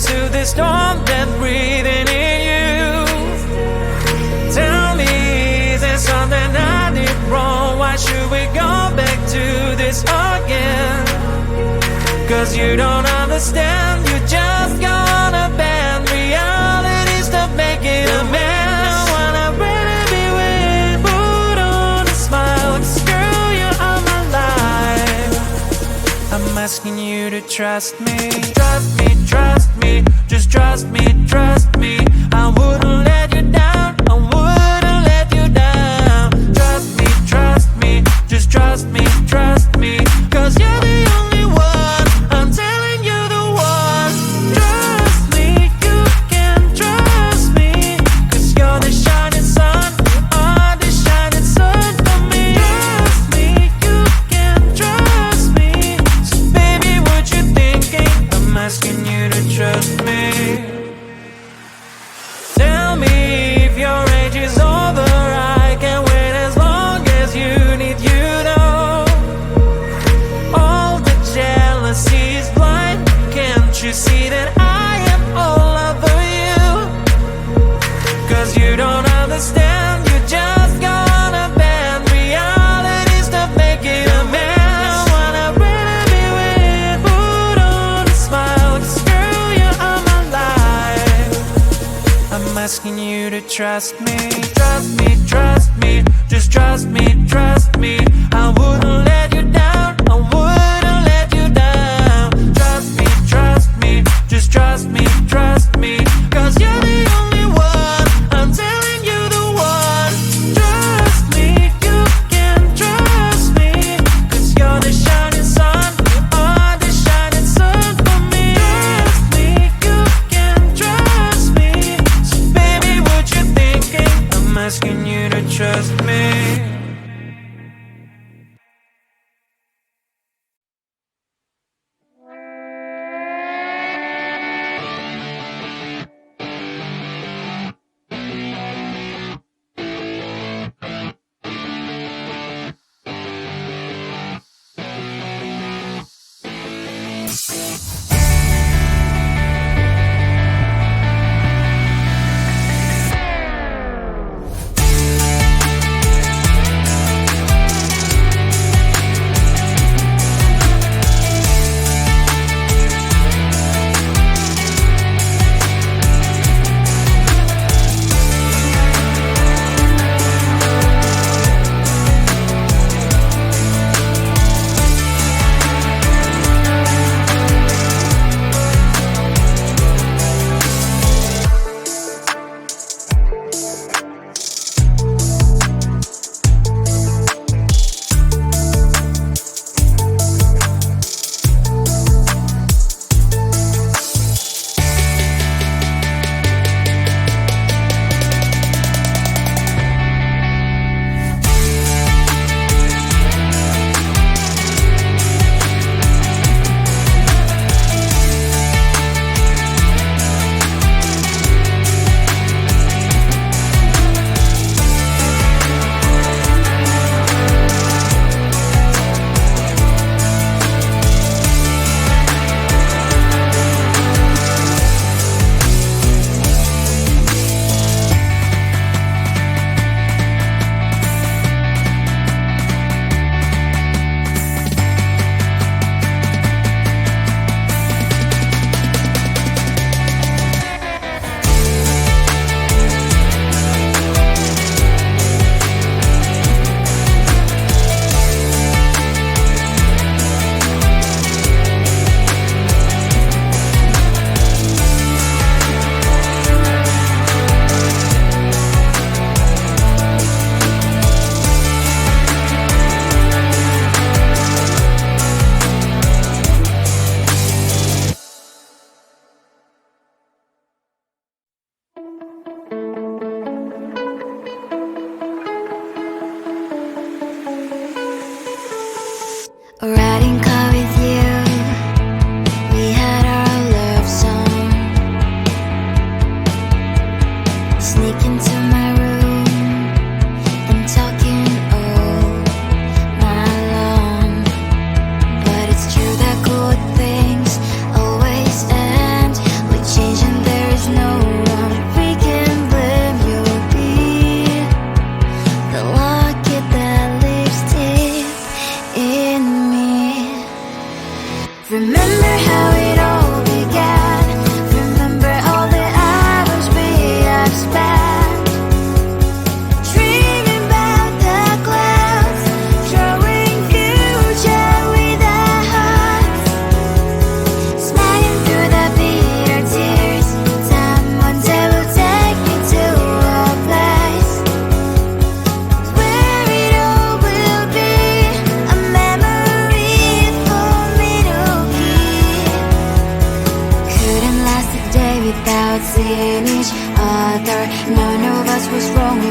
to this storm that's breathing in you. Tell me, is there something I did wrong? Why should we go back to this again? Cause you don't understand, you just gonna bend realities to make it a mess. I wanna really be with, put on a smile, screw you on my life. I'm asking you to trust me, trust me, trust me, just trust me, trust me. I wouldn't let you down, I wouldn't let you down. Trust me, just trust me, trust me. Cause you're the only one, I'm telling you the one. Trust me, you can trust me. Cause you're the shining sun, oh, the shining sun for me. Trust me, you can trust me. So baby, what you thinking? I'm asking you to trust me. Tell me if your age is over, I can wait as long as you need, you know. All the jealousy is blind, can't you see that I am all over you? Cause you don't understand, you just gonna bend realities to make it a mess. I wanna really be with, put on a smile, screw you on my life. I'm asking you to trust me, trust me, trust me, just trust me, trust me. I wouldn't let you down, I wouldn't let you down. Trust me, just trust me, trust me. Cause you're the only one, I'm telling you the one. Trust me, you can trust me. Cause you're the shining sun, oh, the shining sun for me. Trust me, you can trust me. So baby, what you thinking? I'm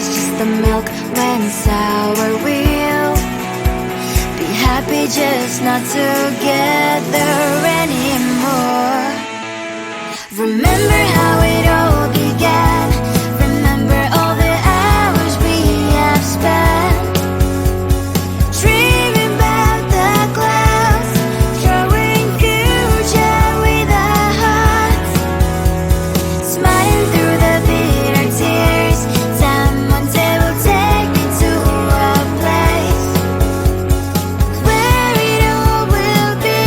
was just the milk when sour. We'll be happy just not together anymore. Remember how it all began. Remember all the hours we have spent dreaming about the clouds, drawing future with our hearts, smiling through the bitter tears. Time one day will take me to a place where it all will be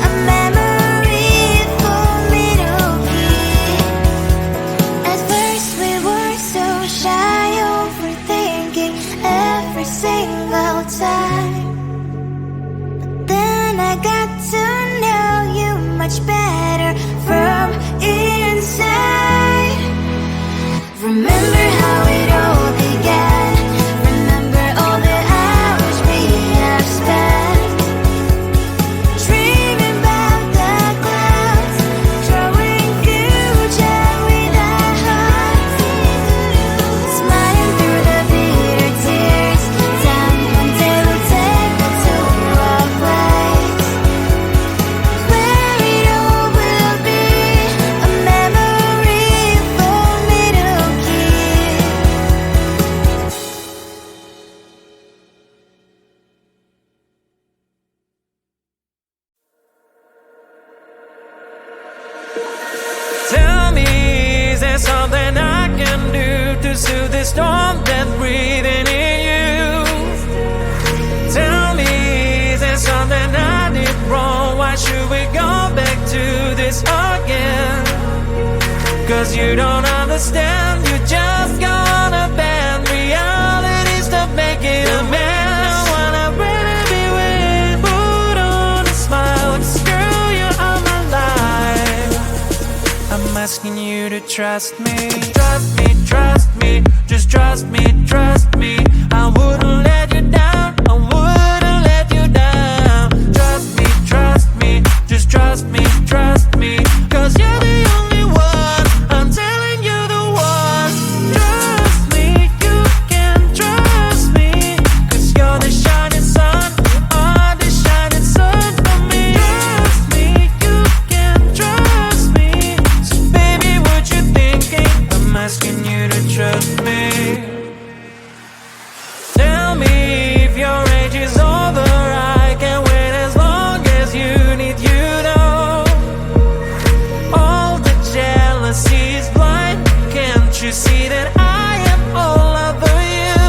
a memory for me to keep. At first we were so shy, overthinking every single time. But then I got to know you much better from inside. Remember how it all began. Remember all the hours we have spent dreaming about the clouds, drawing future with our hearts, smiling through the bitter tears. Time one day will take me to a place where it all will be a memory for me to keep. Tell me, is there something I can do to soothe the storm that's breathing in you? Tell me, is there something I did wrong? Why should we go back to this again? Cause you don't understand, you just gonna bend realities to make it a mess. When I really be with, put on a smile, screw you out my life. I'm asking you to trust me, trust me, trust me, just trust me, trust me. I wouldn't let you down, I wouldn't let you down. Trust me, just trust me, trust me. Cause you're the only one, I'm telling you the one. Trust me, you can trust me. Cause you're the shining sun, you are the shining sun for me. Trust me, you can trust me. So baby, what you thinking? I'm asking you to trust me. Tell me if your age is over, I can wait as long as you need, you know. All the jealousy is blind, can't you see that I am all over you?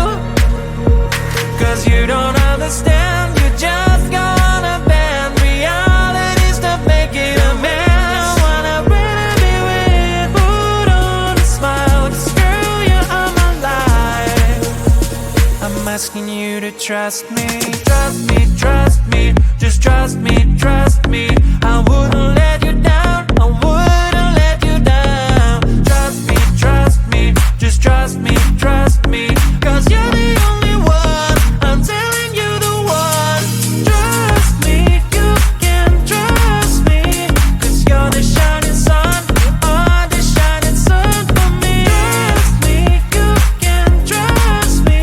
Cause you don't understand, you just gonna bend realities to make it a mess. When I really be with, put on a smile, screw you out my life. I'm asking you to trust me, trust me, trust me, just trust me, trust me. I wouldn't let you down, I wouldn't let you down. Trust me, just trust me, trust me. Cause you're the only one, I'm telling you the one. Trust me, you can trust me. Cause you're the shining sun, you are the shining sun for me. Trust me, you can trust me.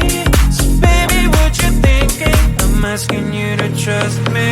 So baby, what you thinking? I'm asking you to trust me.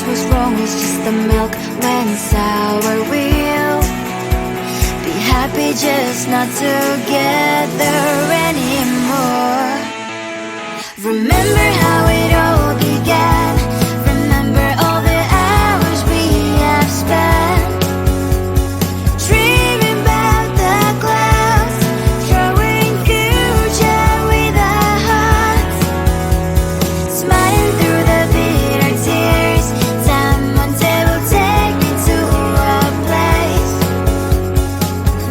what's wrong is just the milk went sour. We'll be happy just not together anymore. Remember how it all began. Remember all the hours we have spent dreaming about the clouds, drawing future with our hearts, smiling through the bitter tears. Time one day will take me to a place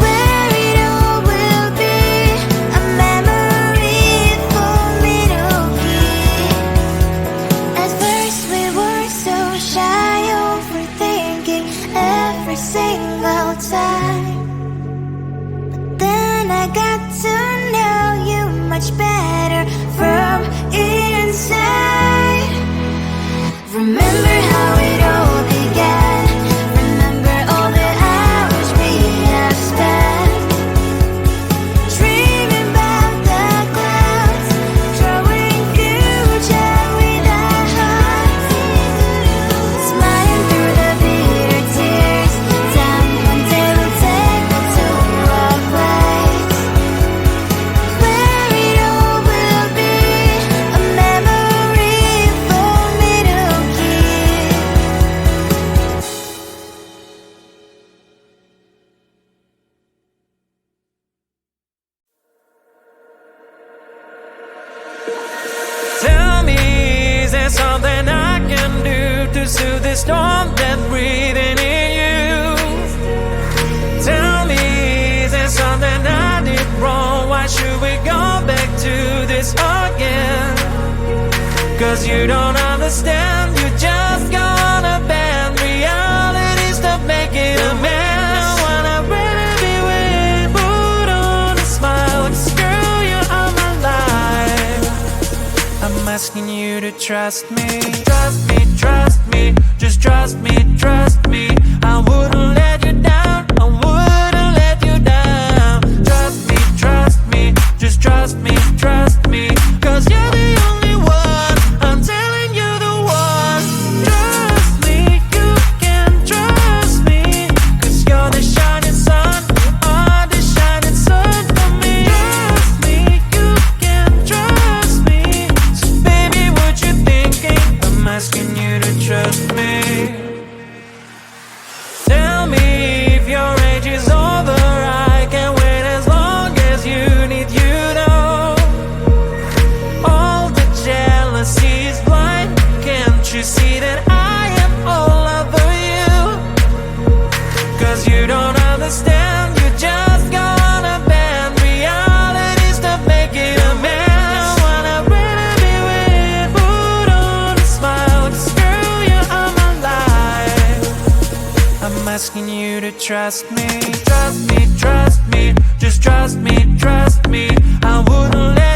where it all will be a memory for me to keep. At first we were so shy, overthinking every single time. But then I got to know you much better from inside. Remember how it all began. Remember all the hours we have spent dreaming about the clouds, drawing future with our hearts, smiling through the bitter tears. Time one day will take me to a place where it all will be a memory for me to keep. Tell me, is there something I can do to soothe the storm that's breathing in you? Tell me, is there something I did wrong? Why should we go back to this again? Cause you don't understand, you just gonna bend reality, stop making a mess. Wanna really be with, put on a smile, girl, you're on my life. I'm asking you to trust me, trust me, trust me, just trust me, trust me. I wouldn't let you down, I wouldn't let you down. Trust me, just trust me, cause you're the only one, I'm telling you the one. Trust me, you can trust me, cause you're the shining sun, are the shining sun for me. Trust me, you can trust me, so baby what you thinking, I'm asking you to trust me. Tell me if your age is over, I can wait as long as you need, you know. All the jealousy is blind, can't you see that I am all over you? Cause you don't understand, you just gonna bend reality, stop making a mess. Wanna really be with, put on a smile, cause girl, you're on my life. I'm asking you to trust me, just trust me, I wouldn't let